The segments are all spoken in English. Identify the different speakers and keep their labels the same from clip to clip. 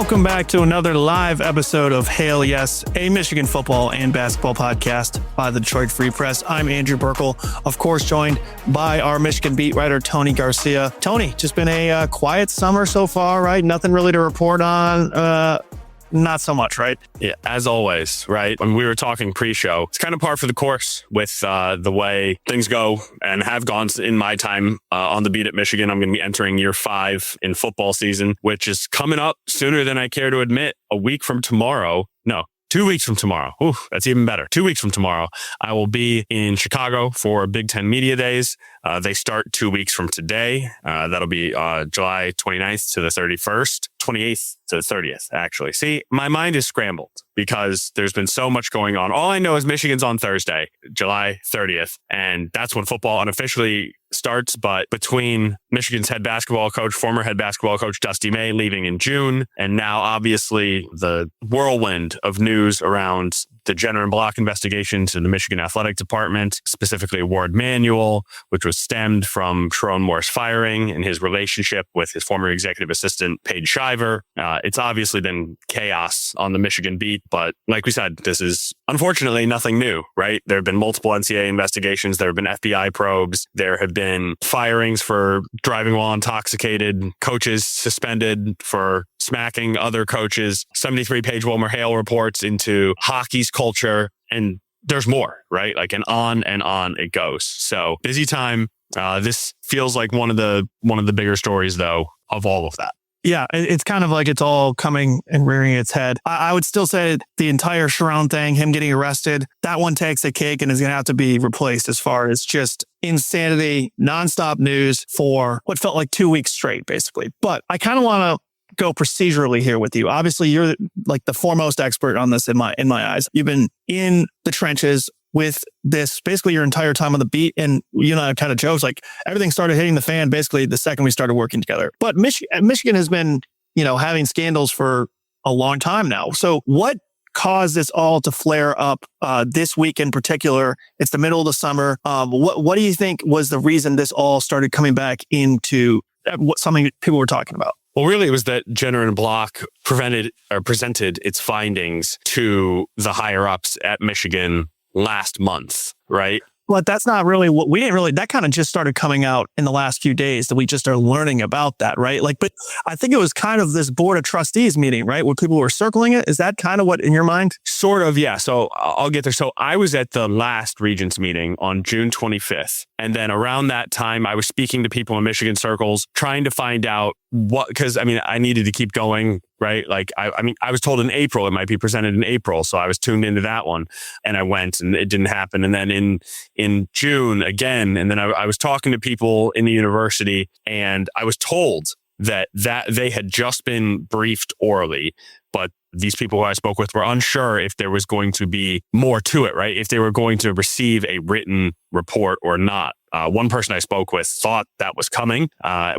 Speaker 1: Welcome back to another live episode of Hail Yes, a Michigan football and basketball podcast by the Detroit Free Press. I'm Andrew Burkle, of course, joined by our Michigan beat writer, Tony Garcia. Tony, just been a quiet summer so far, right? Nothing really to report on. Not so much, right?
Speaker 2: Yeah, as always, right? When we were talking pre-show, it's kind of par for the course with the way things go and have gone in my time on the beat at Michigan. I'm going to be entering year 5 in football season, which is coming up sooner than I care to admit. A week from tomorrow. No. 2 weeks from tomorrow. Ooh, that's even better. 2 weeks from tomorrow, I will be in Chicago for Big Ten Media Days. They start 2 weeks from today. That'll be July 29th to the 31st, 28th to the 30th, actually. See, my mind is scrambled because there's been so much going on. All I know is Michigan's on Thursday, July 30th, and that's when football unofficially starts. But between Michigan's head basketball coach, former head basketball coach Dusty May leaving in June, and now obviously the whirlwind of news around the Jenner and Block investigations in the Michigan Athletic Department, specifically Warde Manuel, which was stemmed from Sharon Moore's firing and his relationship with his former executive assistant, Paige Shiver. It's obviously been chaos on the Michigan beat, but like we said, this is unfortunately nothing new, right? There have been multiple NCAA investigations. There have been FBI probes. There have been firings for driving while intoxicated, coaches suspended for smacking other coaches, 73-page Wilmer Hale reports into hockey's culture, and there's more, right? Like, and on it goes. So busy time. This feels like one of the bigger stories, though, of all of that.
Speaker 1: Yeah, it's kind of like it's all coming and rearing its head. I would still say the entire Sharon thing, him getting arrested, that one takes a cake and is going to have to be replaced as far as just insanity, nonstop news for what felt like 2 weeks straight, basically. But I kind of want to go procedurally here with you. Obviously, you're like the foremost expert on this in my eyes. You've been in the trenches with this basically your entire time on the beat, and you and I kind of jokes like everything started hitting the fan basically the second we started working together. But Michigan has been, having scandals for a long time now. So what caused this all to flare up this week in particular? It's the middle of the summer. What do you think was the reason this all started coming back into something people were talking about?
Speaker 2: Well, really, it was that Jenner and Block presented its findings to the higher ups at Michigan last month, right?
Speaker 1: But that's not really what we didn't really, that kind of just started coming out in the last few days that we just are learning about that, right? But I think it was kind of this board of trustees meeting, right? Where people were circling it. Is that kind of what in your mind?
Speaker 2: Sort of, yeah. So I'll get there. So I was at the last Regents meeting on June 25th. And then around that time, I was speaking to people in Michigan circles, trying to find out because I needed to keep going, right? Like, I was told in April, it might be presented in April. So I was tuned into that one and I went and it didn't happen. And then in June again, and then I was talking to people in the university and I was told that they had just been briefed orally, but these people who I spoke with were unsure if there was going to be more to it, right? If they were going to receive a written report or not. One person I spoke with thought that was coming.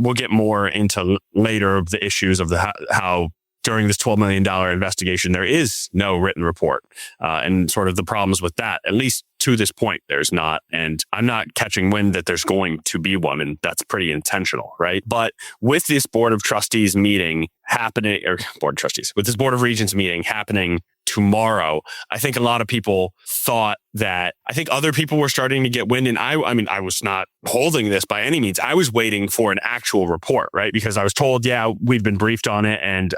Speaker 2: We'll get more into later of the issues of how during this $12 million investigation, there is no written report and sort of the problems with that. At least to this point, there's not. And I'm not catching wind that there's going to be one. And that's pretty intentional, right? But with this Board of Trustees meeting happening, or Board of Trustees, with this Board of Regents meeting happening tomorrow, I think a lot of people thought that, I think other people were starting to get wind. And I was not holding this by any means. I was waiting for an actual report, right? Because I was told, yeah, we've been briefed on it and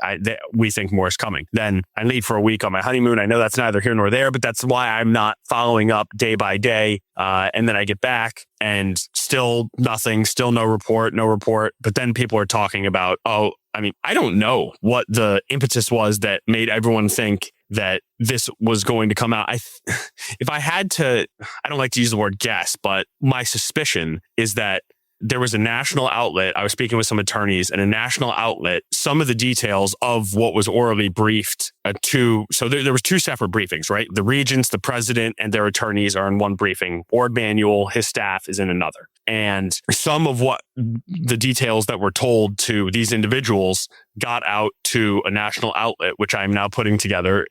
Speaker 2: we think more is coming. Then I leave for a week on my honeymoon. I know that's neither here nor there, but that's why I'm not following up day by day. And then I get back and still nothing, still no report. But then people are talking about, I don't know what the impetus was that made everyone think that this was going to come out. If I had to, I don't like to use the word guess, but my suspicion is that there was a national outlet. I was speaking with some attorneys and a national outlet, some of the details of what was orally briefed so there was 2 separate briefings, right? The regents, the president, and their attorneys are in one briefing. Warde Manuel, his staff is in another. And some of what the details that were told to these individuals got out to a national outlet, which I'm now putting together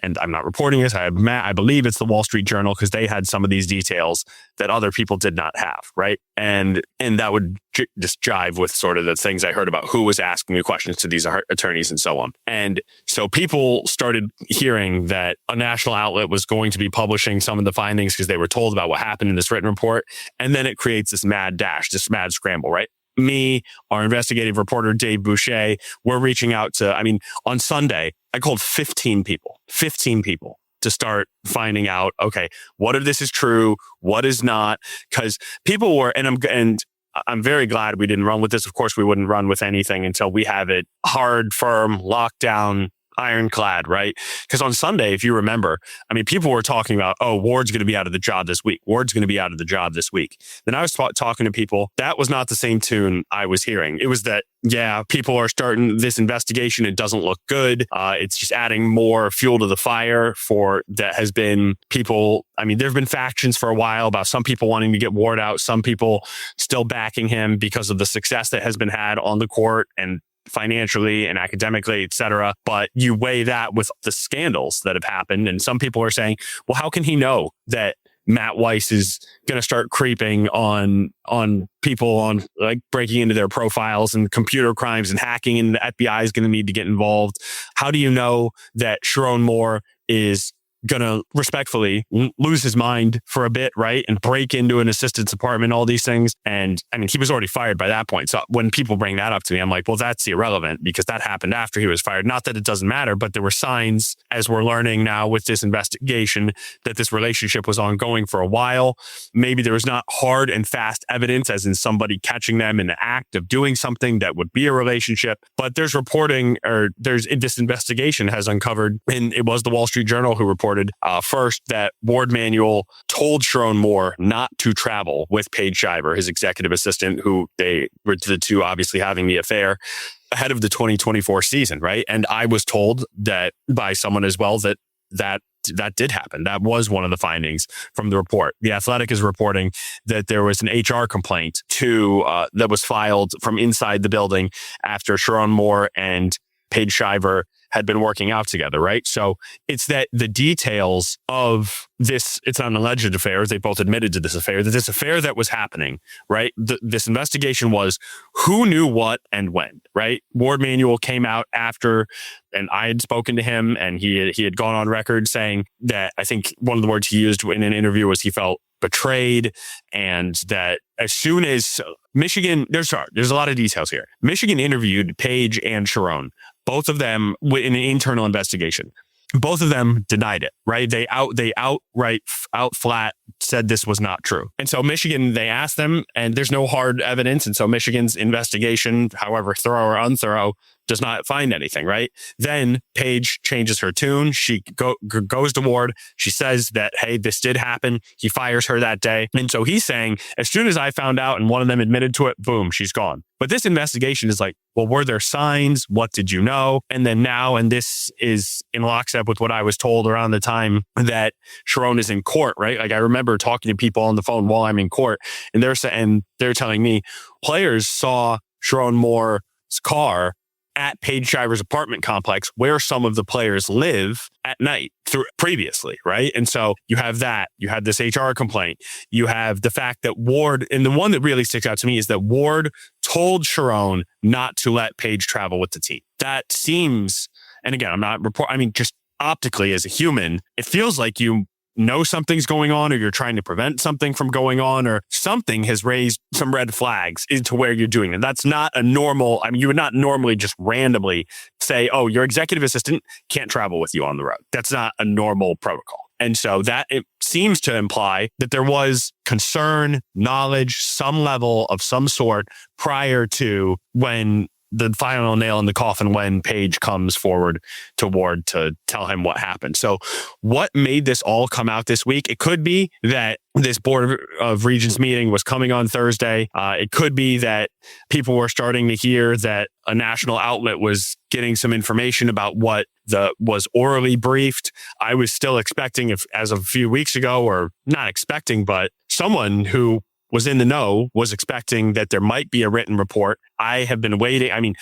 Speaker 2: and I'm not reporting this. I believe it's the Wall Street Journal, because they had some of these details that other people did not have, right? And that would just jive with sort of the things I heard about who was asking me questions to these attorneys and so on. And so people started hearing that a national outlet was going to be publishing some of the findings because they were told about what happened in this written report. And then it creates this mad dash, this mad scramble, right? Me, our investigative reporter, Dave Boucher, we're reaching out to, on Sunday, I called 15 people to start finding out, okay, what of this is true? What is not? Because people were, and I'm very glad we didn't run with this. Of course, we wouldn't run with anything until we have it hard, firm, locked down, ironclad, right? Because on Sunday, if you remember, people were talking about, oh, Ward's going to be out of the job this week. Ward's going to be out of the job this week. Then I was talking to people. That was not the same tune I was hearing. It was that, yeah, people are starting this investigation. It doesn't look good. It's just adding more fuel to the fire that has been people. There have been factions for a while about some people wanting to get Ward out, some people still backing him because of the success that has been had on the court and financially and academically, et cetera. But you weigh that with the scandals that have happened. And some people are saying, well, how can he know that Matt Weiss is going to start creeping on people, on like breaking into their profiles and computer crimes and hacking, and the FBI is going to need to get involved? How do you know that Sharon Moore is going to respectfully lose his mind for a bit, right? And break into an assistant's apartment, all these things. And he was already fired by that point. So when people bring that up to me, I'm like, well, that's irrelevant because that happened after he was fired. Not that it doesn't matter, but there were signs, as we're learning now with this investigation, that this relationship was ongoing for a while. Maybe there was not hard and fast evidence, as in somebody catching them in the act of doing something that would be a relationship. But there's reporting, or this investigation has uncovered, and it was the Wall Street Journal who reported first that Warde Manuel told Sharon Moore not to travel with Paige Shiver, his executive assistant, who they were the two obviously having the affair ahead of the 2024 season, right? And I was told that by someone as well that did happen. That was one of the findings from the report. The Athletic is reporting that there was an HR complaint that was filed from inside the building after Sharon Moore and Paige Shiver had been working out together, right? So it's that the details of this, it's not an alleged affair, they both admitted to this affair that was happening, right? This investigation was who knew what and when, right? Warde Manuel came out after, and I had spoken to him, and he had gone on record saying that, I think one of the words he used in an interview was he felt betrayed, and that as soon as Michigan, there's a lot of details here. Michigan interviewed Paige and Sharon, both of them in an internal investigation. Both of them denied it, right? They outright flat said this was not true. And so Michigan, they asked them, and there's no hard evidence. And so Michigan's investigation, however thorough or unthorough, does not find anything, right? Then Paige changes her tune. She goes to Ward. She says that, hey, this did happen. He fires her that day. And so he's saying, as soon as I found out and one of them admitted to it, boom, she's gone. But this investigation is like, well, were there signs? What did you know? And then now, and this is in lockstep with what I was told around the time that Sharon is in court, right? Like I remember talking to people on the phone while I'm in court, and they're telling me players saw Sharon Moore's car at Paige Shiver's apartment complex where some of the players live at night previously, right? And so you have that. You have this HR complaint. You have the fact that Ward, and the one that really sticks out to me is that Ward told Sharon not to let Paige travel with the team. That seems, and again, I'm not just optically as a human, it feels like you know something's going on, or you're trying to prevent something from going on, or something has raised some red flags into where you're doing it. That's not a normal, you would not normally just randomly say, oh, your executive assistant can't travel with you on the road. That's not a normal protocol. And so that it seems to imply that there was concern, knowledge, some level of some sort prior to when the final nail in the coffin, when Paige comes forward to Ward to tell him what happened. So what made this all come out this week? It could be that this Board of Regents meeting was coming on Thursday. It could be that people were starting to hear that a national outlet was getting some information about what was orally briefed. I was still expecting, as of a few weeks ago, or not expecting, but someone who was in the know, was expecting that there might be a written report. I have been waiting. I mean,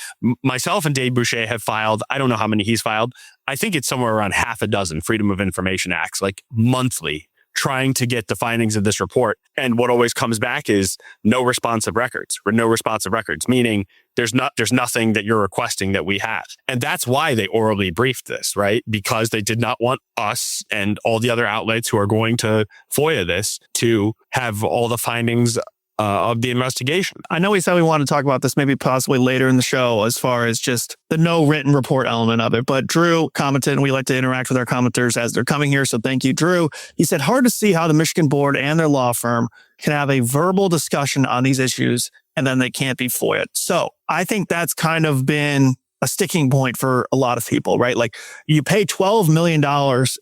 Speaker 2: myself and Dave Boucher have filed, I don't know how many he's filed. I think it's somewhere around half a dozen Freedom of Information Acts, like monthly, trying to get the findings of this report. And what always comes back is no responsive records, or no responsive records, meaning there's nothing that you're requesting that we have. And that's why they orally briefed this, right? Because they did not want us and all the other outlets who are going to FOIA this to have all the findings of the investigation.
Speaker 1: I know we said we want to talk about this maybe possibly later in the show as far as just the no written report element of it. But Drew commented, and we like to interact with our commenters as they're coming here. So thank you, Drew. He said, hard to see how the Michigan board and their law firm can have a verbal discussion on these issues and then they can't be FOIA'd. So I think that's kind of been a sticking point for a lot of people, right? Like you pay $12 million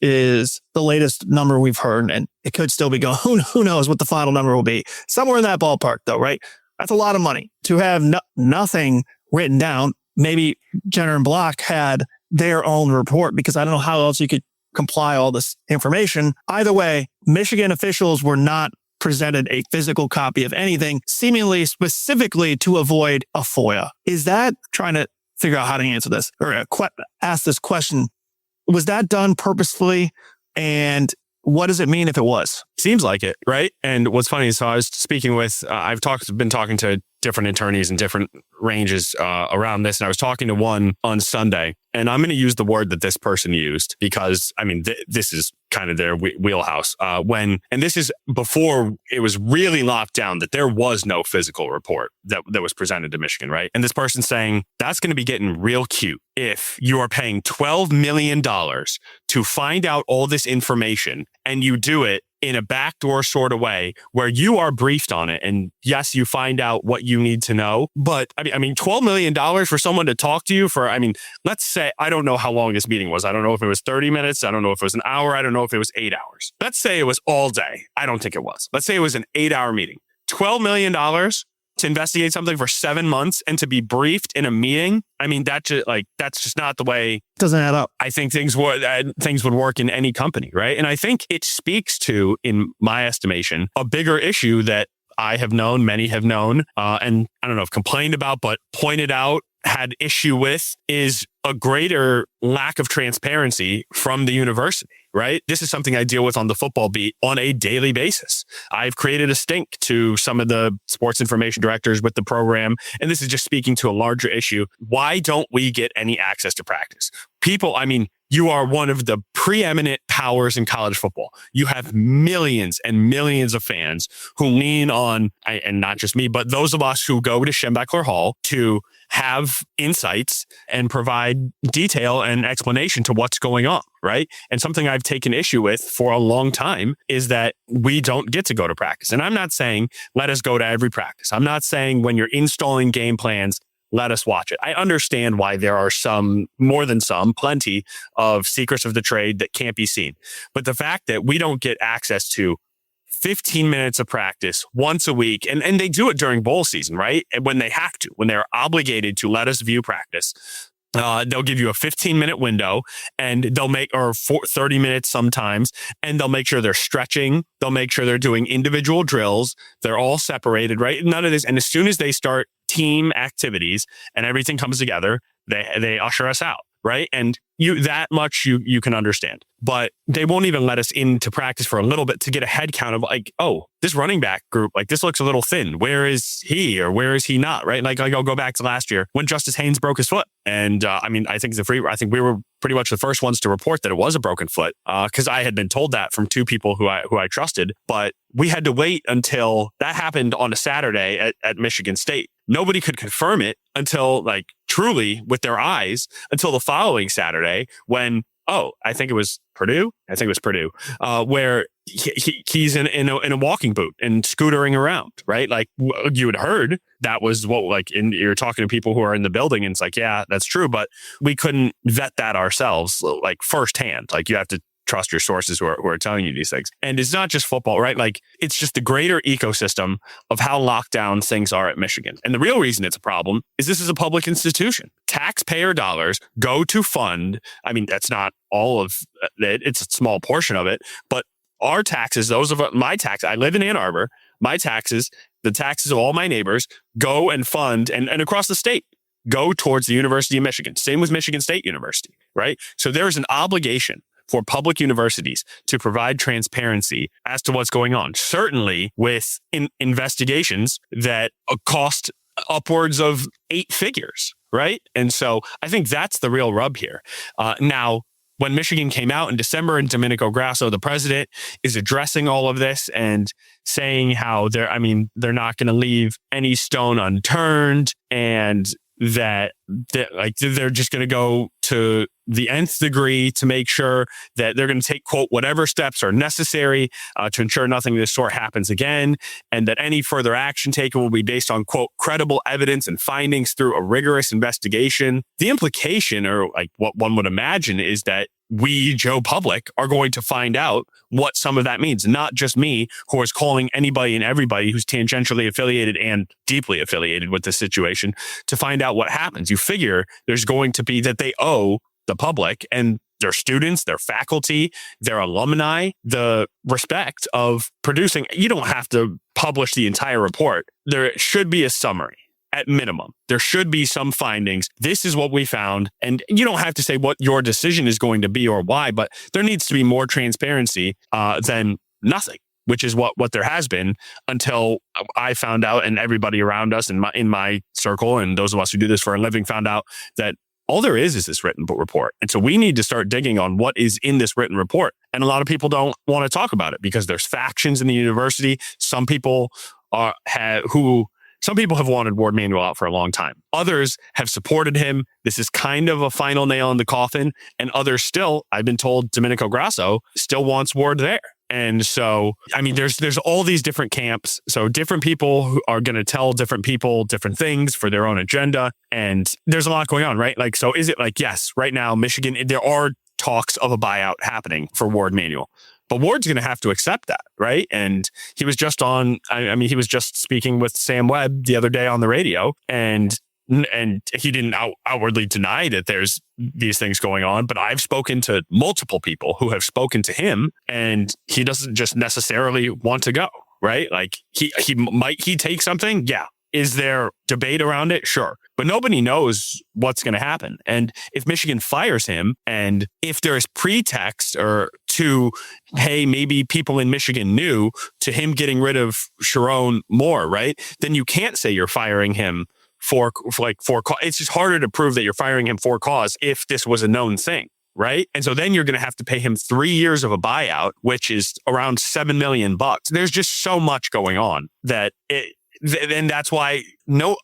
Speaker 1: is the latest number we've heard, and it could still be going. Who knows what the final number will be? Somewhere in that ballpark though, right? That's a lot of money to have nothing written down. Maybe Jenner and Block had their own report because I don't know how else you could comply all this information. Either way, Michigan officials were not presented a physical copy of anything, seemingly specifically to avoid a FOIA. Is that trying to figure out how to answer this or ask this question? Was that done purposefully? And what does it mean if it was?
Speaker 2: Seems like it, right? And what's funny is, so I was speaking with, been talking to different attorneys in different ranges around this. And I was talking to one on Sunday, and I'm going to use the word that this person used because, I mean, this is kind of their wheelhouse. And this is before it was really locked down that there was no physical report that was presented to Michigan, right? And this person saying, that's going to be getting real cute if you are paying $12 million to find out all this information and you do it in a backdoor sort of way where you are briefed on it. And yes, you find out what you need to know. But I mean, $12 million for someone to talk to you for, I mean, let's say, I don't know how long this meeting was. I don't know if it was 30 minutes. I don't know if it was an hour. I don't know if it was 8 hours. Let's say it was all day. I don't think it was. Let's say it was an 8-hour meeting. $12 million to investigate something for 7 months and to be briefed in a meeting. I mean, that's just not the way.
Speaker 1: Doesn't add up.
Speaker 2: I think things would work in any company, right? And I think it speaks to, in my estimation, a bigger issue that I have known, many have known, and I don't know if complained about, but pointed out, had issue with, is a greater lack of transparency from the university, right? This is something I deal with on the football beat on a daily basis. I've created a stink to some of the sports information directors with the program, and this is just speaking to a larger issue. Why don't we get any access to practice? People, I mean, you are one of the preeminent powers in college football. You have millions and millions of fans who lean on, and not just me, but those of us who go to Schembechler Hall to have insights and provide detail and explanation to what's going on, right? And something I've taken issue with for a long time is that we don't get to go to practice. And I'm not saying let us go to every practice. I'm not saying when you're installing game plans, let us watch it. I understand why there are plenty of secrets of the trade that can't be seen. But the fact that we don't get access to 15 minutes of practice once a week, and they do it during bowl season, right? And when they have to, when they're obligated to let us view practice, they'll give you a 15-minute window and they'll 30 minutes sometimes, and they'll make sure they're stretching. They'll make sure they're doing individual drills. They're all separated, right? None of this. And as soon as they start team activities and everything comes together, they usher us out, right? And you can understand. But they won't even let us into practice for a little bit to get a head count of like, oh, this running back group, like this looks a little thin. Where is he or where is he not? Right? Like I'll go back to last year when Justice Haynes broke his foot. And I think we were pretty much the first ones to report that it was a broken foot because I had been told that from two people who I trusted. But we had to wait until that happened on a Saturday at Michigan State. Nobody could confirm it until truly with their eyes until the following Saturday when, I think it was Purdue, where he's in a walking boot and scootering around, right? Like you had heard that was you're talking to people who are in the building and it's like, yeah, that's true. But we couldn't vet that ourselves, firsthand. You have to trust your sources who are telling you these things. And it's not just football, right? It's just the greater ecosystem of how locked down things are at Michigan. And the real reason it's a problem is this is a public institution. Taxpayer dollars go to fund, that's not all of it, it's a small portion of it, but our taxes, my tax, I live in Ann Arbor, my taxes, the taxes of all my neighbors, go and fund, and across the state, go towards the University of Michigan. Same with Michigan State University, right? So there's an obligation for public universities to provide transparency as to what's going on. Certainly with investigations that cost upwards of 8 figures, right? And so I think that's the real rub here. Now, when Michigan came out in December and Domenico Grasso, the president, is addressing all of this and saying how they're not going to leave any stone unturned, and that they're just going to go to the nth degree to make sure that they're going to take, quote, whatever steps are necessary to ensure nothing of this sort happens again, and that any further action taken will be based on, quote, credible evidence and findings through a rigorous investigation. The implication, or like what one would imagine, is that we, Joe Public, are going to find out what some of that means. Not just me, who is calling anybody and everybody who's tangentially affiliated and deeply affiliated with the situation to find out what happens. You figure there's going to be that they owe the public and their students, their faculty, their alumni, the respect of producing. You don't have to publish the entire report. There should be a summary. At minimum, there should be some findings. This is what we found. And you don't have to say what your decision is going to be or why, but there needs to be more transparency than nothing, which is what there has been until I found out, and everybody around us in my circle and those of us who do this for a living found out that all there is this written report. And so we need to start digging on what is in this written report. And a lot of people don't want to talk about it because there's factions in the university. Some people have wanted Warde Manuel out for a long time. Others have supported him. This is kind of a final nail in the coffin. And others still, I've been told Domenico Grasso still wants Warde there. And so, there's all these different camps. So different people who are going to tell different people different things for their own agenda. And there's a lot going on, right? Like, so is it like, yes, right now, Michigan, there are talks of a buyout happening for Warde Manuel. But Warde's going to have to accept that, right? And he was just he was just speaking with Sam Webb the other day on the radio, and he didn't outwardly deny that there's these things going on. But I've spoken to multiple people who have spoken to him, and he doesn't just necessarily want to go, right? Like he take something? Yeah. Is there debate around it? Sure. But nobody knows what's going to happen. And if Michigan fires him, and if there's pretext or to, hey, maybe people in Michigan knew, to him getting rid of Sharon Moore, right? Then you can't say you're firing him for cause. It's just harder to prove that you're firing him for cause if this was a known thing, right? And so then you're going to have to pay him 3 years of a buyout, which is around $7 million. There's just so much going on and that's why,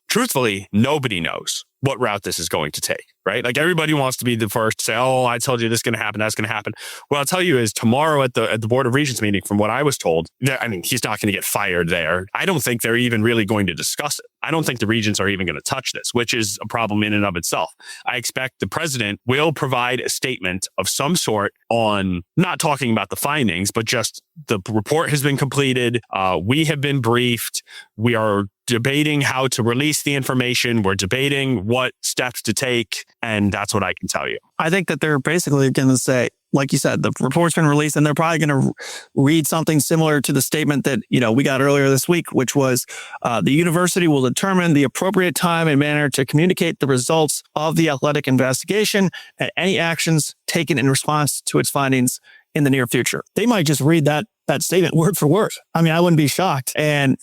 Speaker 2: truthfully, nobody knows what route this is going to take, right? Like everybody wants to be the first to say, oh, I told you this is going to happen, that's going to happen. What I'll tell you is tomorrow at the Board of Regents meeting, from what I was told, he's not going to get fired there. I don't think they're even really going to discuss it. I don't think the regents are even going to touch this, which is a problem in and of itself. I expect the president will provide a statement of some sort on not talking about the findings, but just the report has been completed. We have been briefed. We are debating how to release the information. We're debating what steps to take. And that's what I can tell you.
Speaker 1: I think that they're basically going to say, like you said, the report's been released, and they're probably going to read something similar to the statement that, we got earlier this week, which was the university will determine the appropriate time and manner to communicate the results of the athletic investigation and any actions taken in response to its findings in the near future. They might just read that statement word for word. I wouldn't be shocked. And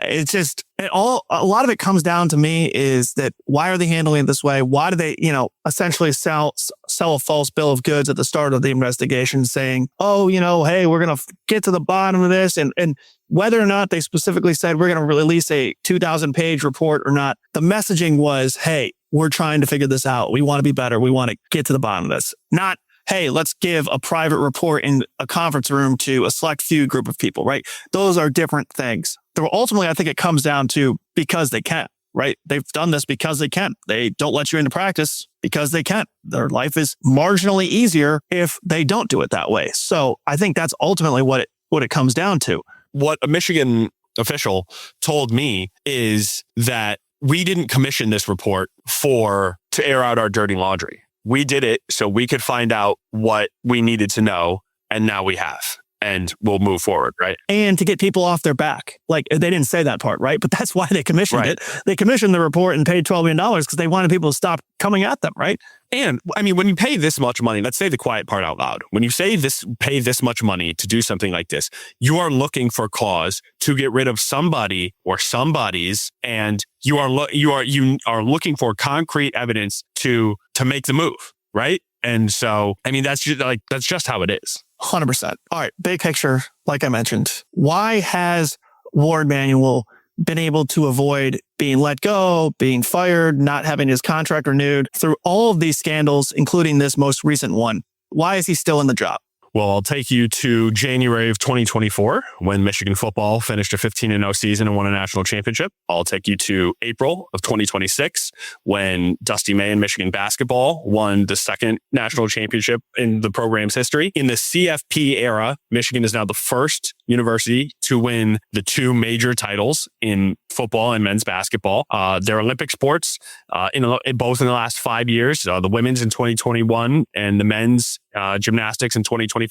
Speaker 1: it's just, a lot of it comes down to me is that why are they handling it this way? Why do they, essentially sell a false bill of goods at the start of the investigation saying, oh, hey, we're going to get to the bottom of this. And whether or not they specifically said we're going to release a 2,000-page report or not, the messaging was, hey, we're trying to figure this out. We want to be better. We want to get to the bottom of this. Not, hey, let's give a private report in a conference room to a select few group of people, right? Those are different things. Ultimately, I think it comes down to because they can, right? They've done this because they can. They don't let you into practice because they can. Their life is marginally easier if they don't do it that way. So I think that's ultimately what it comes down to.
Speaker 2: What a Michigan official told me is that we didn't commission this report to air out our dirty laundry. We did it so we could find out what we needed to know, and now we have. and we'll move forward, right?
Speaker 1: And to get people off their back. Like, they didn't say that part, right? But that's why they commissioned it. They commissioned the report and paid $12 million because they wanted people to stop coming at them, right?
Speaker 2: And I mean, when you pay this much money, let's say the quiet part out loud. When you say pay this much money to do something like this, you are looking for cause to get rid of somebody or somebodies, and you are looking for concrete evidence to make the move, right? And so, I mean, that's just how it is.
Speaker 1: 100%. All right, big picture, like I mentioned, why has Warde Manuel been able to avoid being let go, being fired, not having his contract renewed through all of these scandals, including this most recent one? Why is he still in the job?
Speaker 2: Well, I'll take you to January of 2024 when Michigan football finished a 15-0 season and won a national championship. I'll take you to April of 2026 when Dusty May and Michigan basketball won the second national championship in the program's history. In the CFP era, Michigan is now the first university to win the two major titles in football and men's basketball. They're Olympic sports both in the last 5 years, the women's in 2021 and the men's gymnastics in 2025.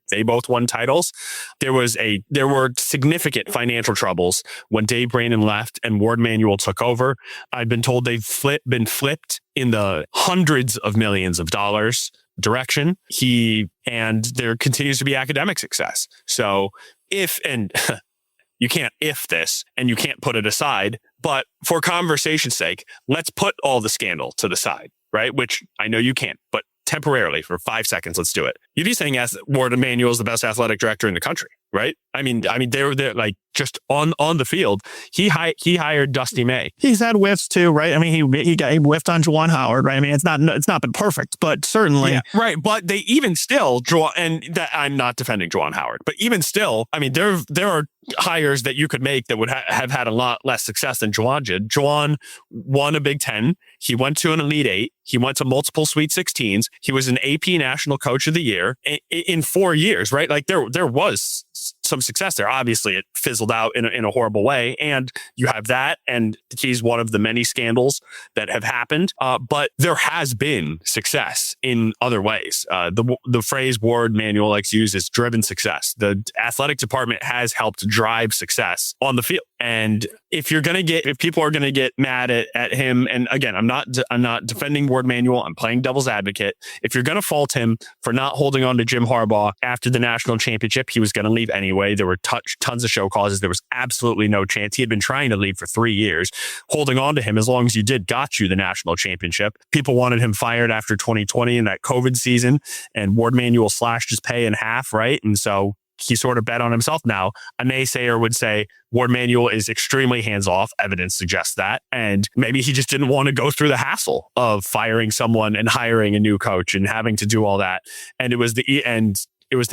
Speaker 2: They both won titles. There were significant financial troubles when Dave Brandon left and Warde Manuel took over. I've been told they've been flipped in the hundreds of millions of dollars direction. There continues to be academic success. So you can't this and you can't put it aside, but for conversation's sake, let's put all the scandal to the side, right? Which I know you can't, but temporarily for 5 seconds, let's do it. You'd be saying Warde Manuel is the best athletic director in the country, right? I mean, they're like just on the field. He hired Dusty May.
Speaker 1: He's had whiffs too, right? I mean, he whiffed on Juwan Howard, right? I mean, it's not been perfect, but certainly
Speaker 2: right. But they even still I'm not defending Juwan Howard, but even still, I mean, there are hires that you could make that would have had a lot less success than Juwan did. Juwan won a Big Ten. He went to an Elite Eight. He went to multiple Sweet 16s. He was an AP National Coach of the Year in 4 years, right? Like there was some success there. Obviously, it fizzled out in a horrible way. And you have that, and he's one of the many scandals that have happened. But there has been success in other ways. The phrase Warde Manuel likes to use is driven success. The athletic department has helped drive success on the field. And if people are going to get mad at him, and again, I'm not defending Warde Manuel. I'm playing devil's advocate. If you're going to fault him for not holding on to Jim Harbaugh after the national championship, he was going to leave anyway. There were tons of show causes. There was absolutely no chance. He had been trying to leave for 3 years. Holding on to him as long as you did got you the national championship. People wanted him fired after 2020 in that COVID season, and Warde Manuel slashed his pay in half, right? And so he sort of bet on himself. Now, a naysayer would say Warde Manuel is extremely hands-off. Evidence suggests that. And maybe he just didn't want to go through the hassle of firing someone and hiring a new coach and having to do all that. And it was the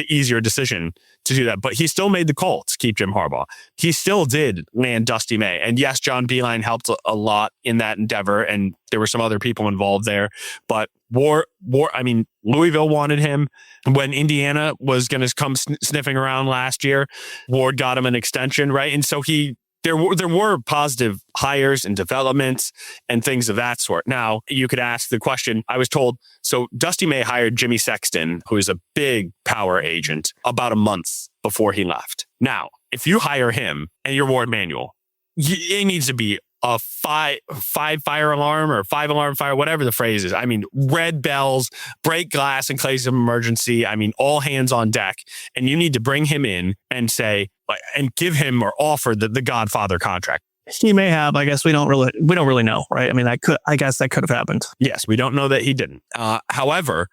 Speaker 2: easier decision to do that. But he still made the call to keep Jim Harbaugh. He still did land Dusty May. And yes, John Beilein helped a lot in that endeavor. And there were some other people involved there. But Louisville wanted him. When Indiana was going to come sniffing around last year, Warde got him an extension, right? And so there were positive hires and developments and things of that sort. Now, you could ask the question, I was told, so Dusty May hired Jimmy Sexton, who is a big power agent, about a month before he left. Now, if you hire him and you're Warde Manuel, it needs to be a five fire alarm or 5-alarm fire, whatever the phrase is. I mean, red bells, break glass in case of emergency. I mean, all hands on deck. And you need to bring him in and say, and give him or offer the Godfather contract.
Speaker 1: He may have. I guess we don't really know, right? I mean, I guess that could have happened.
Speaker 2: Yes, we don't know that he didn't. However,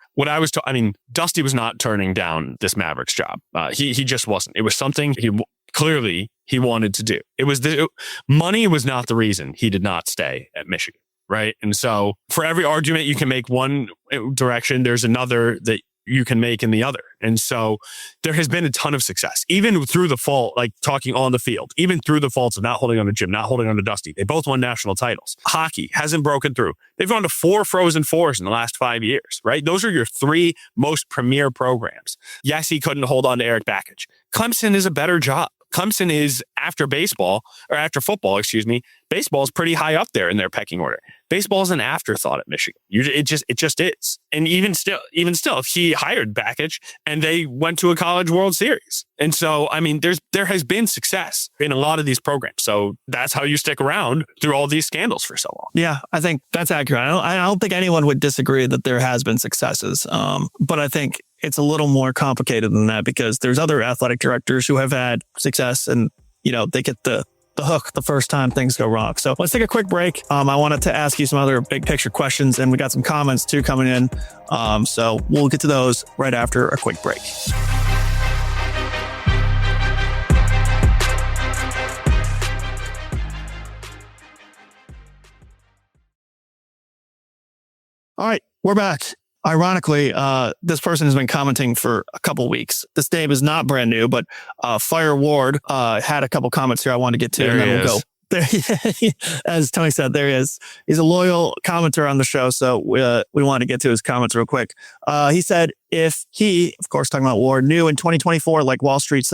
Speaker 2: Dusty was not turning down this Mavericks job. He just wasn't. It was something he wanted to do. Money was not the reason he did not stay at Michigan, right? And so for every argument you can make one direction, there's another that you can make in the other. And so there has been a ton of success, even through the fault, like talking on the field, even through the faults of not holding on to Jim, not holding on to Dusty. They both won national titles. Hockey hasn't broken through. They've gone to 4 Frozen Fours in the last 5 years, right? Those are your 3 most premier programs. Yes, he couldn't hold on to Eric Bakich. Clemson is a better job. Clemson is after football, baseball is pretty high up there in their pecking order. Baseball is an afterthought at Michigan. It just is. And even still, he hired Bakich and they went to a College World Series. And so, I mean, there has been success in a lot of these programs. So that's how you stick around through all these scandals for so long.
Speaker 1: Yeah, I think that's accurate. I don't think anyone would disagree that there has been successes. But I think it's a little more complicated than that because there's other athletic directors who have had success and, they get the hook the first time things go wrong. So let's take a quick break. I wanted to ask you some other big picture questions and we got some comments too coming in. So we'll get to those right after a quick break. All right, we're back. Ironically, this person has been commenting for a couple weeks. This name is not brand new, but Fire Ward had a couple comments here I want to get to,
Speaker 2: there
Speaker 1: and then we'll
Speaker 2: is.
Speaker 1: go. There, as Tony said, there he is. He's a loyal commenter on the show, so we want to get to his comments real quick. He said, if he, of course, talking about Ward, knew in 2024, like Wall Street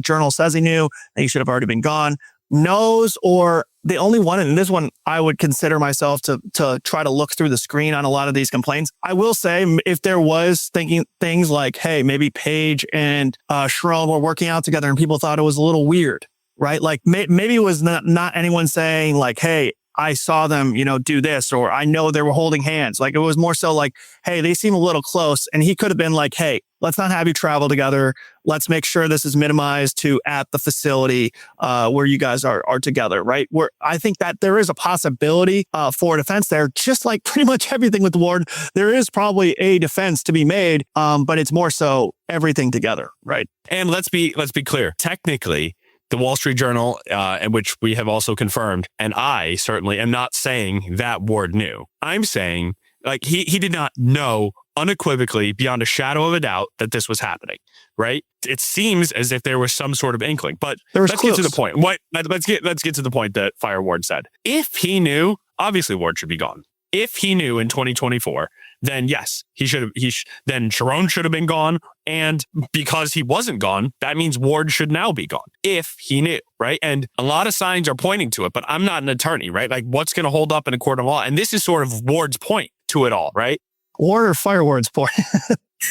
Speaker 1: Journal says he knew, and he should have already been gone, knows, or the only one, and this one I would consider myself to try to look through the screen on a lot of these complaints. I will say if there was thinking things like, hey, maybe Paige and Sharon were working out together and people thought it was a little weird, right? Like maybe it was not anyone saying like, hey, I saw them, do this, or I know they were holding hands. Like it was more so like, hey, they seem a little close. And he could have been like, hey, let's not have you travel together. Let's make sure this is minimized to at the facility where you guys are together, right? Where I think that there is a possibility for a defense there, just like pretty much everything with Ward. There is probably a defense to be made, but it's more so everything together, right?
Speaker 2: And let's be clear. Technically, the Wall Street Journal, in which we have also confirmed, and I certainly am not saying that Ward knew. I'm saying like he did not know unequivocally beyond a shadow of a doubt that this was happening, right? It seems as if there was some sort of inkling, but let's get to the point. Let's get to the point that Fire Ward said. If he knew, obviously Ward should be gone. If he knew in 2024, then yes, then Sharon should have been gone. And because he wasn't gone, that means Ward should now be gone. If he knew, right? And a lot of signs are pointing to it, but I'm not an attorney, right? Like what's going to hold up in a court of law? And this is sort of Ward's point to it all, right?
Speaker 1: Ward or Fire Ward's point?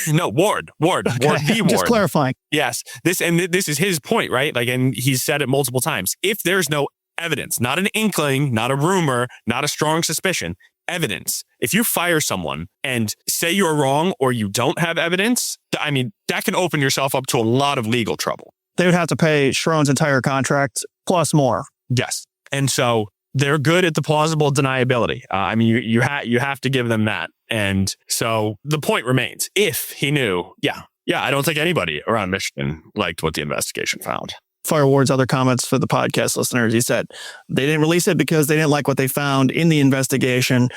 Speaker 2: No, Ward,
Speaker 1: Okay,
Speaker 2: Ward, the Ward.
Speaker 1: Just clarifying.
Speaker 2: Yes. This is his point, right? Like, and he's said it multiple times. If there's no evidence, not an inkling, not a rumor, not a strong suspicion, evidence. If you fire someone and say you're wrong or you don't have evidence, I mean, that can open yourself up to a lot of legal trouble.
Speaker 1: They would have to pay Sharon's entire contract plus more.
Speaker 2: Yes. And so they're good at the plausible deniability. I mean, you have to give them that. And so the point remains, if he knew, yeah, I don't think anybody around Michigan liked what the investigation found.
Speaker 1: Fire Ward's other comments for the podcast listeners, he said they didn't release it because they didn't like what they found in the investigation.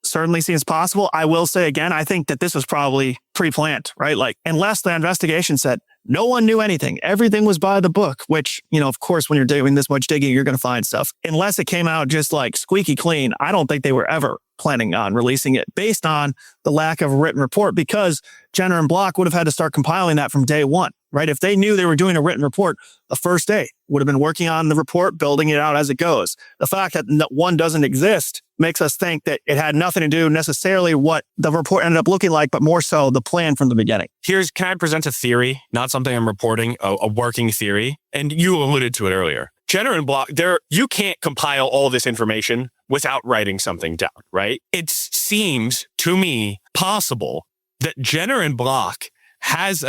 Speaker 1: Certainly seems possible. I will say again, I think that this was probably pre-planned, right? Like, unless the investigation said no one knew anything, everything was by the book, which, of course, when you're doing this much digging, you're going to find stuff. Unless it came out just like squeaky clean, I don't think they were ever planning on releasing it based on the lack of a written report, because Jenner and Block would have had to start compiling that from day one, right? If they knew they were doing a written report the first day, would have been working on the report, building it out as it goes. The fact that one doesn't exist makes us think that it had nothing to do necessarily what the report ended up looking like, but more so the plan from the beginning.
Speaker 2: Can I present a theory, not something I'm reporting, a working theory? And you alluded to it earlier. Jenner and Block, you can't compile all this information without writing something down, right? It seems to me possible that Jenner and Block has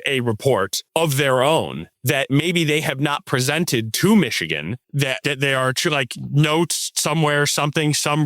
Speaker 2: a report of their own that maybe they have not presented to Michigan, that they are to like notes somewhere, some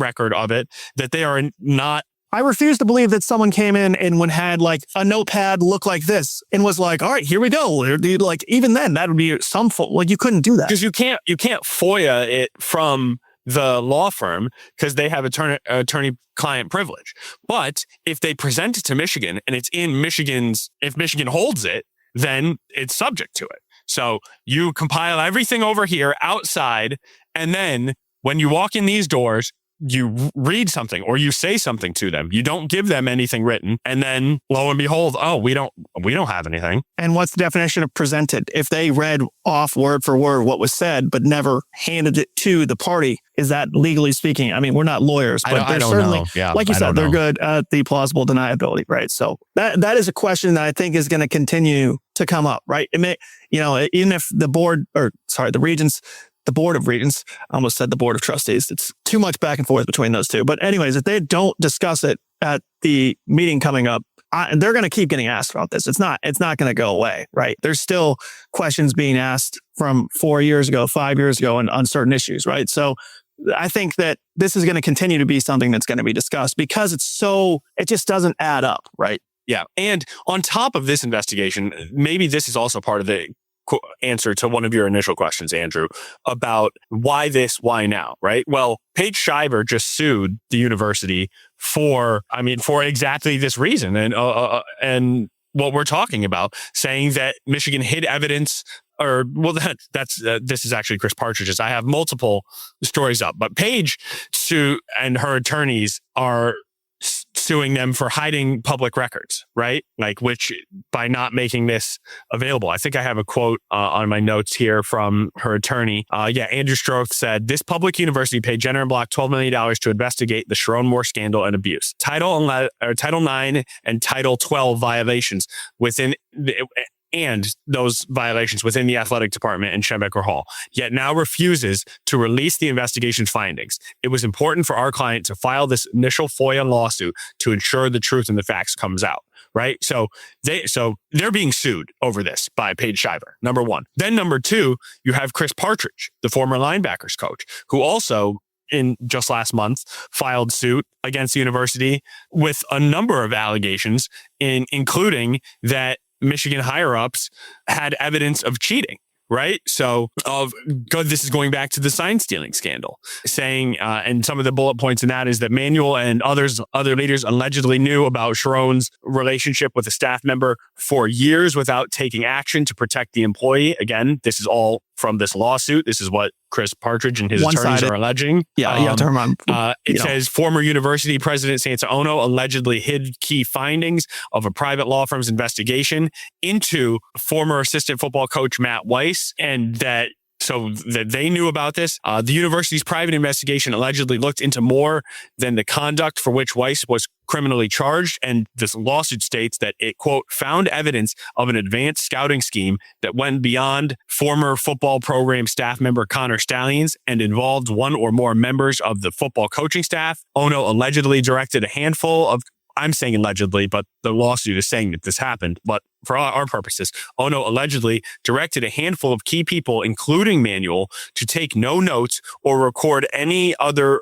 Speaker 2: record of it, that they are not.
Speaker 1: I refuse to believe that someone came in and had like a notepad look like this and was like, all right, here we go. Like, even then that would be some, like, you couldn't do that.
Speaker 2: Because you can't FOIA it from the law firm because they have attorney-client privilege. But if they present it to Michigan and it's in if Michigan holds it, then it's subject to it. So you compile everything over here outside, and then when you walk in these doors, you read something or you say something to them. You don't give them anything written. And then lo and behold, oh, we don't have anything.
Speaker 1: And what's the definition of presented? If they read off word for word what was said, but never handed it to the party, is that legally speaking? I mean, we're not lawyers, but
Speaker 2: I
Speaker 1: they're
Speaker 2: don't
Speaker 1: certainly,
Speaker 2: know. Yeah,
Speaker 1: like you
Speaker 2: I
Speaker 1: said,
Speaker 2: don't
Speaker 1: they're
Speaker 2: know.
Speaker 1: good at the plausible deniability, right? So that is a question that I think is going to continue to come up, right? It may, even if the board the board of regents, I almost said the board of trustees. It's too much back and forth between those two. But anyways, if they don't discuss it at the meeting coming up, they're going to keep getting asked about this. It's not going to go away, right? There's still questions being asked from 4 years ago, 5 years ago on certain issues, right? So I think that this is going to continue to be something that's going to be discussed because it just doesn't add up, right?
Speaker 2: Yeah. And on top of this investigation, maybe this is also part of the answer to one of your initial questions, Andrew, about why this, why now, right? Well, Paige Shiver just sued the university for exactly this reason. And what we're talking about, saying that Michigan hid evidence this is actually Chris Partridge's. I have multiple stories up, but Paige and her attorneys are suing them for hiding public records, right? Like, which by not making this available. I think I have a quote on my notes here from her attorney. Andrew Stroth said, this public university paid Jenner and Block $12 million to investigate the Sharon Moore scandal and abuse. Title IX and Title 12 violations and those violations within the athletic department in Schembecker Hall, yet now refuses to release the investigation findings. It was important for our client to file this initial FOIA lawsuit to ensure the truth and the facts comes out, right? So they're being sued over this by Paige Shiver, number one. Then number two, you have Chris Partridge, the former linebackers coach, who also in just last month filed suit against the university with a number of allegations, including that Michigan higher-ups had evidence of cheating, right? So this is going back to the sign stealing scandal, saying, and some of the bullet points in that is that Manuel and other leaders allegedly knew about Sharon's relationship with a staff member for years without taking action to protect the employee. Again, this is all from this lawsuit. This is what Chris Partridge and his attorneys are alleging.
Speaker 1: Yeah, you have to remember.
Speaker 2: It says former university president Santa Ono allegedly hid key findings of a private law firm's investigation into former assistant football coach Matt Weiss, and so that they knew about this. The university's private investigation allegedly looked into more than the conduct for which Weiss was criminally charged. And this lawsuit states that it, quote, found evidence of an advanced scouting scheme that went beyond former football program staff member Connor Stallions and involved one or more members of the football coaching staff. Ono allegedly directed a handful of, I'm saying allegedly, but the lawsuit is saying that this happened. But for our purposes, Ono allegedly directed a handful of key people, including Manuel, to take no notes or record any other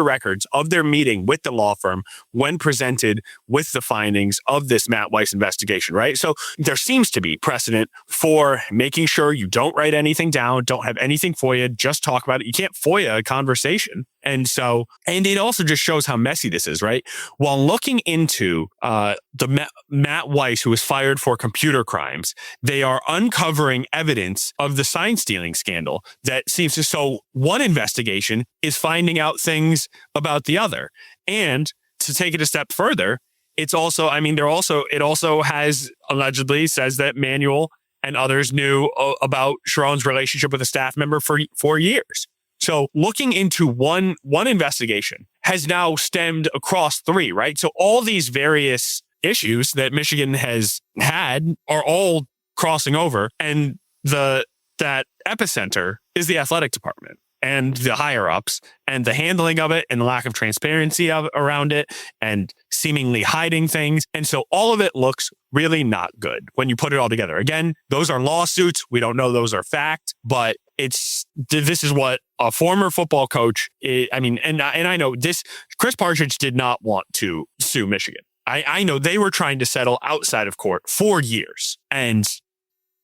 Speaker 2: records of their meeting with the law firm when presented with the findings of this Matt Weiss investigation, right? So there seems to be precedent for making sure you don't write anything down, don't have anything FOIA, just talk about it. You can't FOIA a conversation. And it also just shows how messy this is, right? While looking into Matt Weiss, who was fired for computer crimes, they are uncovering evidence of the sign stealing scandal that seems to. So one investigation is finding out things about the other. And to take it a step further, it also has allegedly says that Manuel and others knew about Sharon's relationship with a staff member for 4 years. So looking into one investigation has now stemmed across 3, right? So all these various issues that Michigan has had are all crossing over, and that epicenter is the athletic department and the higher ups and the handling of it and the lack of transparency around it and seemingly hiding things. And so all of it looks really not good when you put it all together. Again, those are lawsuits. We don't know those are fact, but this is what a former football coach, and I know this, Chris Partridge did not want to sue Michigan. I know they were trying to settle outside of court for years, and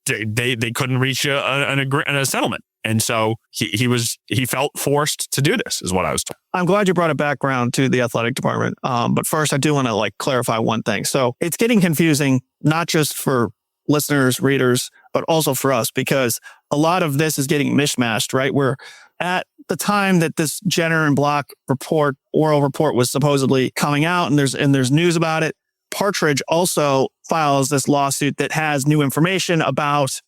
Speaker 2: they couldn't reach a settlement. And so he felt forced to do this, is what I was told.
Speaker 1: I'm glad you brought it back around to the athletic department. But first, I do want to clarify one thing. So it's getting confusing, not just for listeners, readers, but also for us, because a lot of this is getting mishmashed, right? We're at the time that this Jenner and Block report, oral report, was supposedly coming out, and there's news about it, Partridge also files this lawsuit that has new information about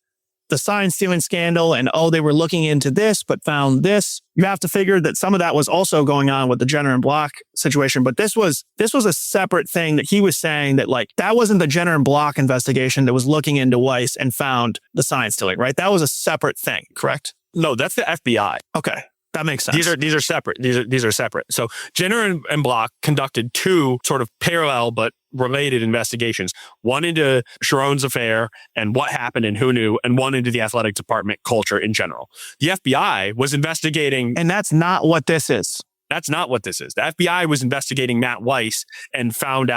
Speaker 1: the sign stealing scandal, and they were looking into this but found this. You have to figure that some of that was also going on with the Jenner and Block situation, but this was a separate thing that he was saying that that wasn't the Jenner and Block investigation that was looking into Weiss and found the sign stealing, right? That was a separate thing, correct?
Speaker 2: No, that's the FBI.
Speaker 1: Okay. That makes sense.
Speaker 2: These are separate. These are separate. So Jenner and Block conducted two sort of parallel but related investigations. One into Sharon's affair and what happened and who knew, and one into the athletic department culture in general. The FBI was investigating,
Speaker 1: and that's not what this is.
Speaker 2: That's not what this is. The FBI was investigating Matt Weiss and found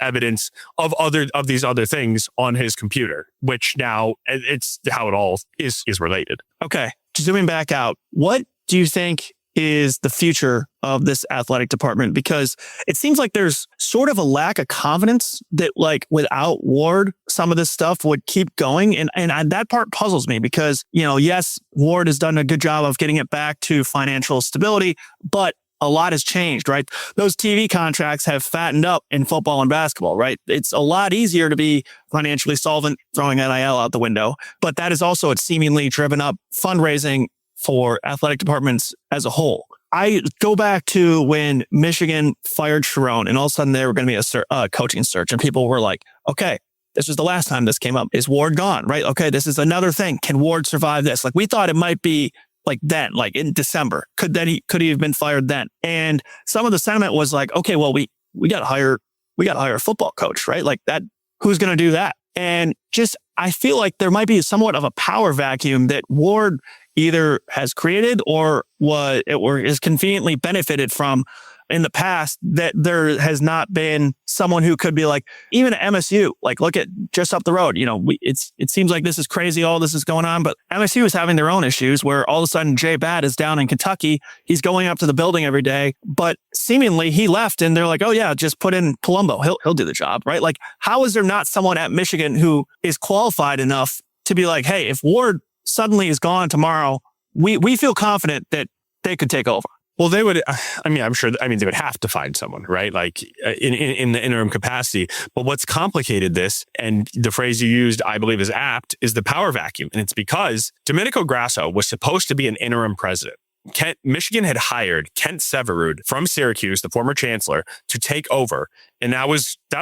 Speaker 2: evidence of these other things on his computer, which now it's how it all is related.
Speaker 1: Okay. Zooming back out, what do you think is the future of this athletic department? Because it seems like there's sort of a lack of confidence that without Warde, some of this stuff would keep going. And that part puzzles me because, yes, Warde has done a good job of getting it back to financial stability, but a lot has changed, right? Those TV contracts have fattened up in football and basketball, right? It's a lot easier to be financially solvent throwing NIL out the window, but that has also seemingly driven up fundraising for athletic departments as a whole. I go back to when Michigan fired Sharon, and all of a sudden there were going to be a coaching search, and people were like, okay, this was the last time this came up. Is Warde gone, right? Okay, this is another thing. Can Warde survive this? We thought it might be then, in December. Could he have been fired then? And some of the sentiment was okay, well, we got to hire a football coach, right? That, who's going to do that? And I feel like there might be somewhat of a power vacuum that Warde either has created or is conveniently benefited from in the past, that there has not been someone who could be even at MSU, look at just up the road, it seems like this is crazy, all this is going on, but MSU is having their own issues where all of a sudden Jay Batt is down in Kentucky. He's going up to the building every day, but seemingly he left and they're like, oh yeah, just put in Palumbo. He'll do the job, right? How is there not someone at Michigan who is qualified enough to be hey, if Warde suddenly is gone tomorrow, we feel confident that they could take over?
Speaker 2: Well, they would, I'm sure, they would have to find someone, right? In the interim capacity. But what's complicated this, and the phrase you used, I believe is apt, is the power vacuum. And it's because Domenico Grasso was supposed to be an interim president. Michigan had hired Kent Severud from Syracuse, the former chancellor, to take over. And that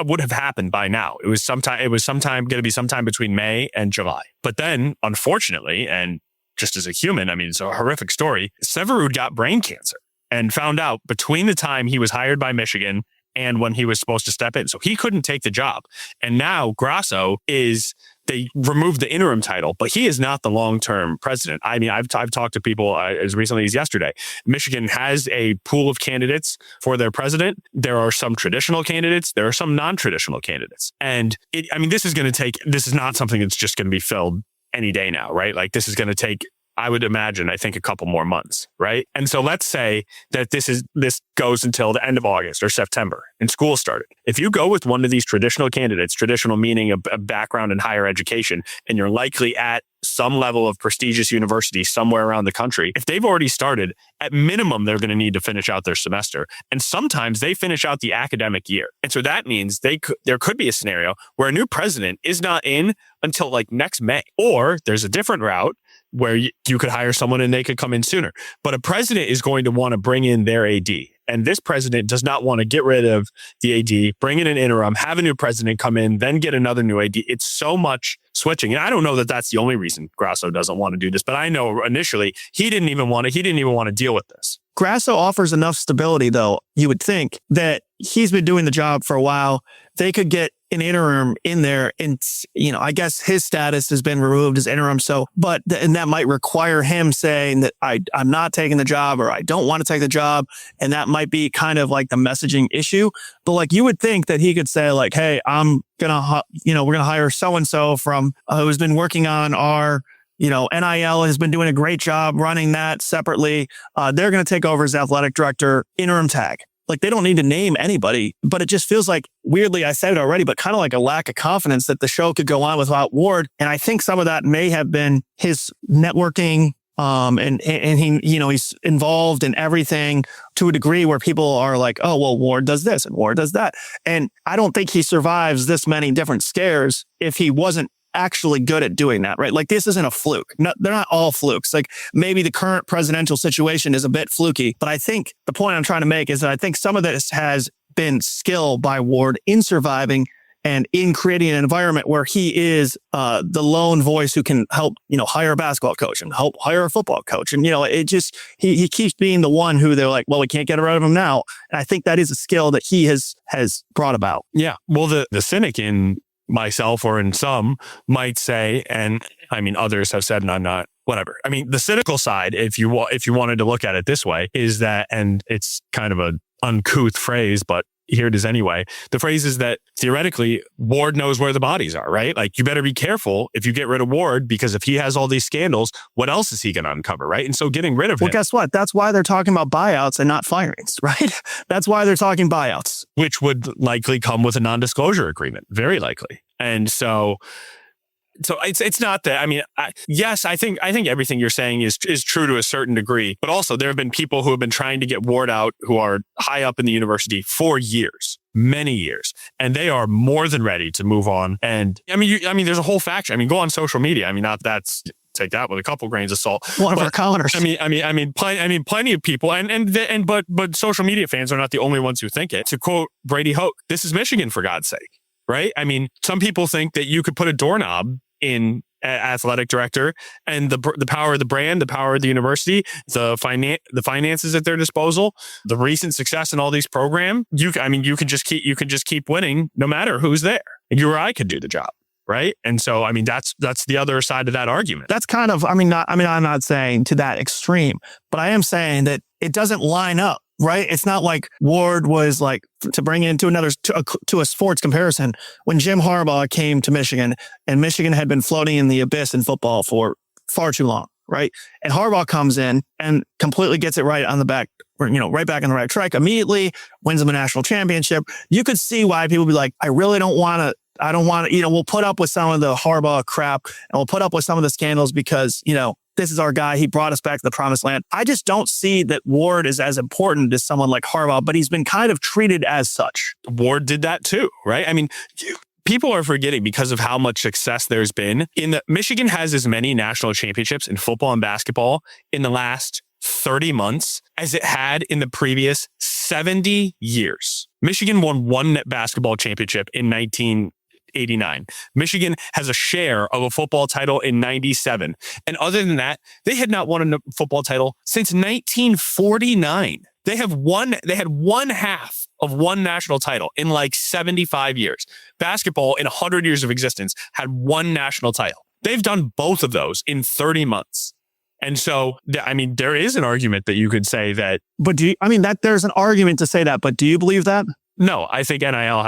Speaker 2: would have happened by now. It was going to be sometime between May and July. But then, unfortunately, and just as a human, it's a horrific story, Severud got brain cancer and found out between the time he was hired by Michigan and when he was supposed to step in. So he couldn't take the job. And now Grasso they removed the interim title, but he is not the long-term president. I've talked to people as recently as yesterday. Michigan has a pool of candidates for their president. There are some traditional candidates. There are some non-traditional candidates. And this is not something that's just going to be filled any day now, right? This is going to take, I would imagine, I think a couple more months, right? And so let's say that this goes until the end of August or September and school started. If you go with one of these traditional candidates, traditional meaning a background in higher education, and you're likely at some level of prestigious university somewhere around the country, if they've already started, at minimum, they're going to need to finish out their semester. And sometimes they finish out the academic year. And so that means there could be a scenario where a new president is not in until next May. Or there's a different route where you could hire someone and they could come in sooner. But a president is going to want to bring in their AD. And this president does not want to get rid of the AD, bring in an interim, have a new president come in, then get another new AD. It's so much switching. And I don't know that that's the only reason Grasso doesn't want to do this, but I know initially he didn't even want to deal with this.
Speaker 1: Grasso offers enough stability, though. You would think that he's been doing the job for a while. They could get an interim in there, and I guess his status has been removed as interim. So, and that might require him saying that I'm not taking the job, or I don't want to take the job, and that might be kind of the messaging issue. But you would think that he could say hey, we're gonna hire so and so from who's been working on our NIL, has been doing a great job running that separately. They're going to take over as athletic director, interim tag. They don't need to name anybody, but it just feels weirdly, I said it already, but kind of a lack of confidence that the show could go on without Warde. And I think some of that may have been his networking And he, he's involved in everything to a degree where people are like, oh, well, Warde does this and Warde does that. And I don't think he survives this many different scares if he wasn't actually good at doing that, right? Like, this isn't a fluke. No, they're not all flukes. Like, maybe the current presidential situation is a bit fluky, but I think the point I'm trying to make is that I think some of this has been skill by Warde in surviving and in creating an environment where he is the lone voice who can help, hire a basketball coach and help hire a football coach. And, it just, he keeps being the one who they're like, well, we can't get rid of him now. And I think that is a skill that he has brought about.
Speaker 2: Yeah. Well, the cynic in myself or in some might say, and I mean, others have said, and I'm not, whatever. I mean, the cynical side, if you wanted to look at it this way, is that, and it's kind of an uncouth phrase, but here it is anyway. The phrase is that theoretically, Warde knows where the bodies are, right? Like, you better be careful if you get rid of Warde, because if he has all these scandals, what else is he going to uncover, right? And so getting rid of him.
Speaker 1: Well, guess what? That's why they're talking about buyouts and not firings, right? That's why they're talking buyouts.
Speaker 2: Which would likely come with a non-disclosure agreement, very likely. And so it's not that. I mean, yes, I think everything you're saying is true to a certain degree, but also there have been people who have been trying to get Warde out who are high up in the university for years, many years, and they are more than ready to move on. And I mean, there's a whole faction. I mean, go on social media. I mean, take that with a couple grains of salt.
Speaker 1: One of our commenters.
Speaker 2: Plenty of people, but social media fans are not the only ones who think it. To quote Brady Hoke, this is Michigan, for God's sake, right? I mean, some people think that you could put a doorknob in athletic director, and the power of the brand, the power of the university, the finances at their disposal, the recent success in all these programs, you can just keep winning no matter who's there. You or I could do the job. Right. And so, I mean, that's the other side of that argument.
Speaker 1: That's kind of, I'm not saying to that extreme, but I am saying that it doesn't line up, right? It's not like Warde was like, to bring it into to a sports comparison, when Jim Harbaugh came to Michigan, and Michigan had been floating in the abyss in football for far too long, right? And Harbaugh comes in and completely gets it right on the back, right back on the right track immediately, wins them a national championship. You could see why people be like, I don't want to, we'll put up with some of the Harbaugh crap and we'll put up with some of the scandals because, this is our guy. He brought us back to the promised land. I just don't see that Warde is as important as someone like Harbaugh, but he's been kind of treated as such.
Speaker 2: Warde did that too, right? I mean, people are forgetting because of how much success there's been. Michigan has as many national championships in football and basketball in the last 30 months as it had in the previous 70 years. Michigan won one basketball championship in 1989. Michigan has a share of a football title in 97. And other than that, they had not won a football title since 1949. They had one half of one national title in like 75 years. Basketball in 100 years of existence had one national title. They've done both of those in 30 months. And so, I mean, there is an argument that you could say that.
Speaker 1: But there's an argument to say that, but do you believe that?
Speaker 2: No, I think NIL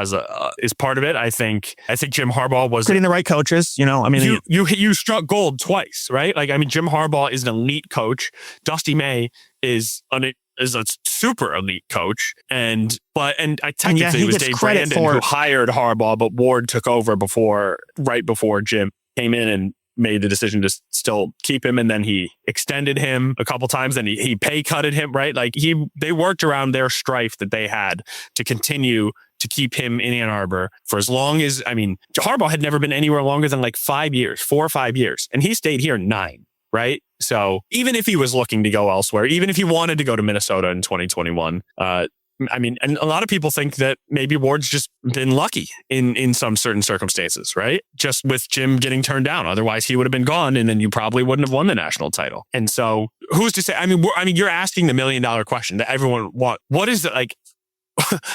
Speaker 2: is part of it. I think Jim Harbaugh was
Speaker 1: getting the right coaches.
Speaker 2: You struck gold twice, right? Like, I mean, Jim Harbaugh is an elite coach. Dusty May is a super elite coach, and technically it was Dave Brandon who hired Harbaugh, but Warde took over right before Jim came in and made the decision to still keep him, and then he extended him a couple times, and he pay cutted him, right? Like they worked around their strife that they had to continue to keep him in Ann Arbor for as long as, Harbaugh had never been anywhere longer than like 5 years, 4 or 5 years, and he stayed here 9, right? So even if he was looking to go elsewhere, even if he wanted to go to Minnesota in 2021, and a lot of people think that maybe Warde's just been lucky in some certain circumstances, right? Just with Jim getting turned down. Otherwise, he would have been gone, and then you probably wouldn't have won the national title. And so, who's to say? You're asking the $1 million question that everyone wants. What is it like?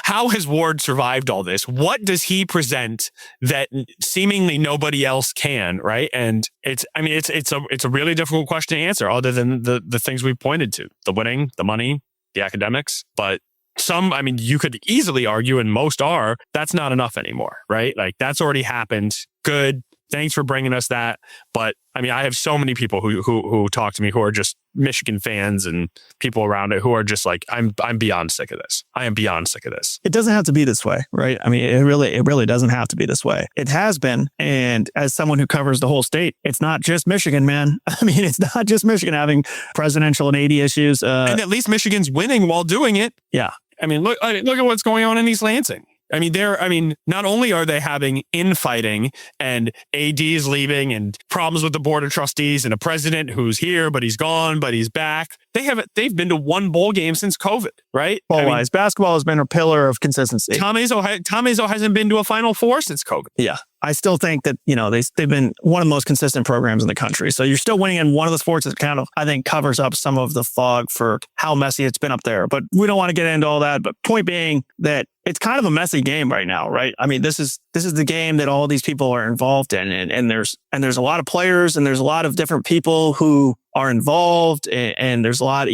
Speaker 2: How has Warde survived all this? What does he present that seemingly nobody else can, right? And it's a really difficult question to answer, other than the things we've pointed to: the winning, the money, the academics, but. You could easily argue, and most are, that's not enough anymore, right? Like, that's already happened. Good. Thanks for bringing us that. But I have so many people who talk to me who are just Michigan fans and people around it who are just like, I'm beyond sick of this. I am beyond sick of this.
Speaker 1: It doesn't have to be this way, right? I mean, it really doesn't have to be this way. It has been. And as someone who covers the whole state, it's not just Michigan, man. I mean, it's not just Michigan having presidential and AD issues.
Speaker 2: And at least Michigan's winning while doing it.
Speaker 1: Yeah.
Speaker 2: I mean, look at what's going on in East Lansing. I mean, not only are they having infighting and AD is leaving and problems with the board of trustees and a president who's here, but he's gone, but he's back. They've been to one bowl game since COVID, right?
Speaker 1: Ball-wise, basketball has been a pillar of consistency.
Speaker 2: Tom Izzo hasn't been to a Final Four since COVID.
Speaker 1: Yeah. I still think that, they've been one of the most consistent programs in the country. So you're still winning in one of the sports that kind of, I think, covers up some of the fog for how messy it's been up there. But we don't want to get into all that. But point being that it's kind of a messy game right now, right? I mean, this is the game that all these people are involved in. And there's a lot of players and there's a lot of different people who are involved. And there's a lot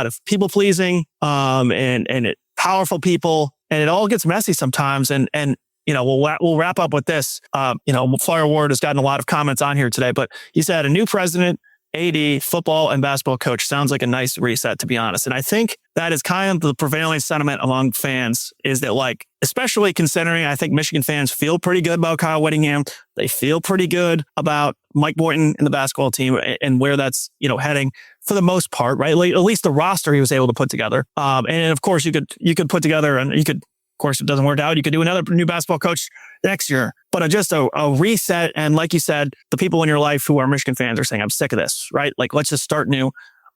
Speaker 1: of people pleasing and powerful people. And it all gets messy sometimes. And we'll wrap up with this. Flyer Ward has gotten a lot of comments on here today, but he said a new president, AD, football and basketball coach sounds like a nice reset, to be honest. And I think that is kind of the prevailing sentiment among fans is that, especially considering I think Michigan fans feel pretty good about Kyle Whittingham. They feel pretty good about Mike Boynton and the basketball team and where that's, heading for the most part, right? At least the roster he was able to put together. And of course you could put together and you could, of course, if it doesn't work out, you could do another new basketball coach next year. But just a reset. And like you said, the people in your life who are Michigan fans are saying, I'm sick of this, right? Let's just start new.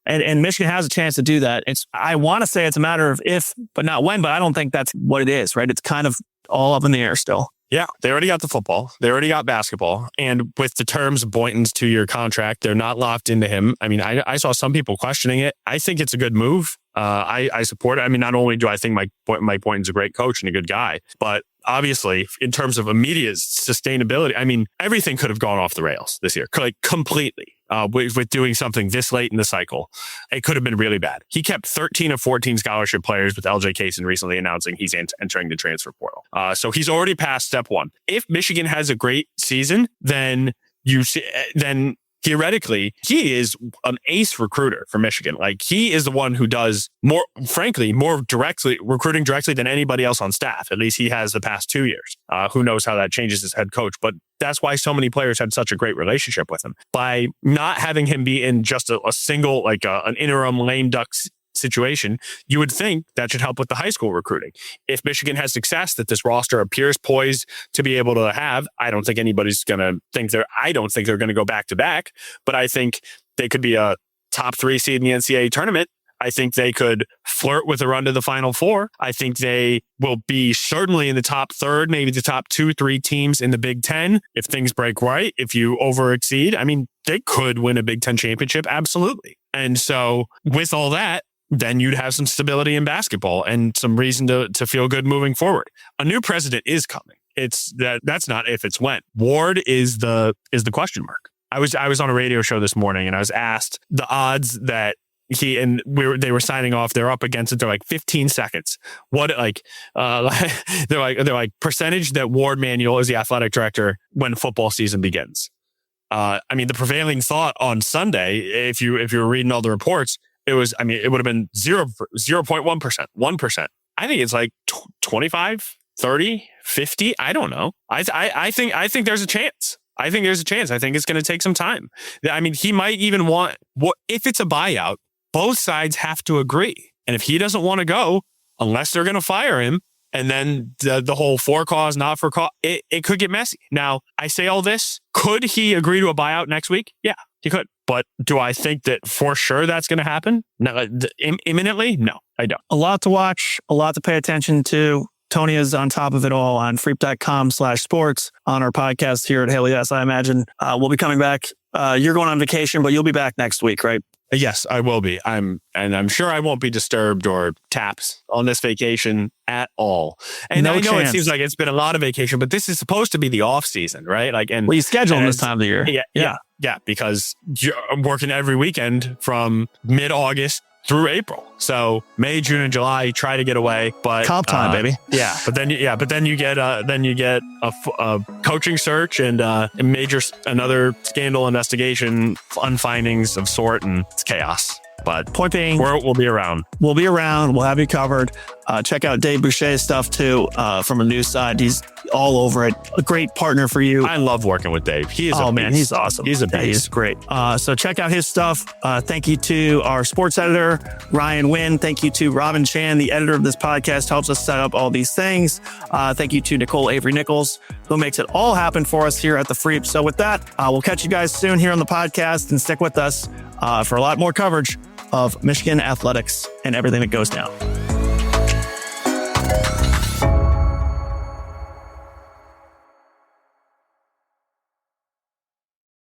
Speaker 1: And Michigan has a chance to do that. I want to say it's a matter of if, but not when, but I don't think that's what it is, right? It's kind of all up in the air still.
Speaker 2: Yeah, they already got the football. They already got basketball. And with the terms of Boynton's 2-year contract, they're not locked into him. I mean, I saw some people questioning it. I think it's a good move. I support it. I mean, not only do I think Mike Boynton's a great coach and a good guy, but obviously in terms of immediate sustainability, I mean, everything could have gone off the rails this year, completely. With doing something this late in the cycle, it could have been really bad. He kept 13 of 14 scholarship players, with LJ Kaysen recently announcing he's entering the transfer portal. So he's already passed step one. If Michigan has a great season, then theoretically, he is an ace recruiter for Michigan. He is the one who does more directly recruiting directly than anybody else on staff. At least he has the past 2 years. Who knows how that changes as head coach, but that's why so many players had such a great relationship with him. By not having him be in just a single, an interim lame duck situation, you would think that should help with the high school recruiting. If Michigan has success that this roster appears poised to be able to have, I don't think anybody's going to think I don't think they're going to go back to back, but I think they could be a top 3 seed in the NCAA tournament. I think they could flirt with a run to the Final Four. I think they will be certainly in the top third, maybe the top 2-3 teams in the Big Ten. If things break right, if you over exceed, I mean, they could win a Big Ten championship. Absolutely. And so with all that, then you'd have some stability in basketball and some reason to feel good moving forward. A new president is coming. That's not if, it's when. Ward is the question mark. I was on a radio show this morning and I was asked the odds that they were signing off. They're up against it. They're 15 seconds. What they're like percentage that Warde Manuel is the athletic director when football season begins. I mean, the prevailing thought on Sunday, if you were reading all the reports, it would have been 0.1%, 1%. I think it's 25, 30, 50. I don't know. I think there's a chance. I think there's a chance. I think it's going to take some time. I mean, he might even want, if it's a buyout, both sides have to agree. And if he doesn't want to go, unless they're going to fire him, and then the whole for cause, not for cause, it could get messy. Now, I say all this. Could he agree to a buyout next week? Yeah, he could. But do I think that for sure that's going to happen? No, imminently? No, I don't.
Speaker 1: A lot to watch, a lot to pay attention to. Tony is on top of it all on freep.com/sports on our podcast here at Hail Yes. I imagine we'll be coming back. You're going on vacation, but you'll be back next week, right?
Speaker 2: Yes, I will be. I'm sure I won't be disturbed or tapped on this vacation at all. And
Speaker 1: no
Speaker 2: I know
Speaker 1: chance.
Speaker 2: It seems like it's been a lot of vacation, but this is supposed to be the off season, right?
Speaker 1: You schedule them this time of the year.
Speaker 2: Yeah, because I'm working every weekend from mid-August through April. So May, June, and July, try to get away, but
Speaker 1: comp time, baby.
Speaker 2: Yeah, but then you get a coaching search and another scandal investigation, findings of sort, and it's chaos. But
Speaker 1: point being,
Speaker 2: we'll be around.
Speaker 1: We'll be around. We'll have you covered. Check out Dave Boucher's stuff too from the news side. He's all over it. A great partner for you.
Speaker 2: I love working with Dave. He is a beast.
Speaker 1: Man, he's awesome.
Speaker 2: He's a beast.
Speaker 1: He's great. So check out his stuff. Thank you to our sports editor, Ryan Wynn. Thank you to Robin Chan, the editor of this podcast, helps us set up all these things. Thank you to Nicole Avery Nichols, who makes it all happen for us here at the Freep. So with that, we'll catch you guys soon here on the podcast, and stick with us for a lot more coverage of Michigan athletics and everything that goes down.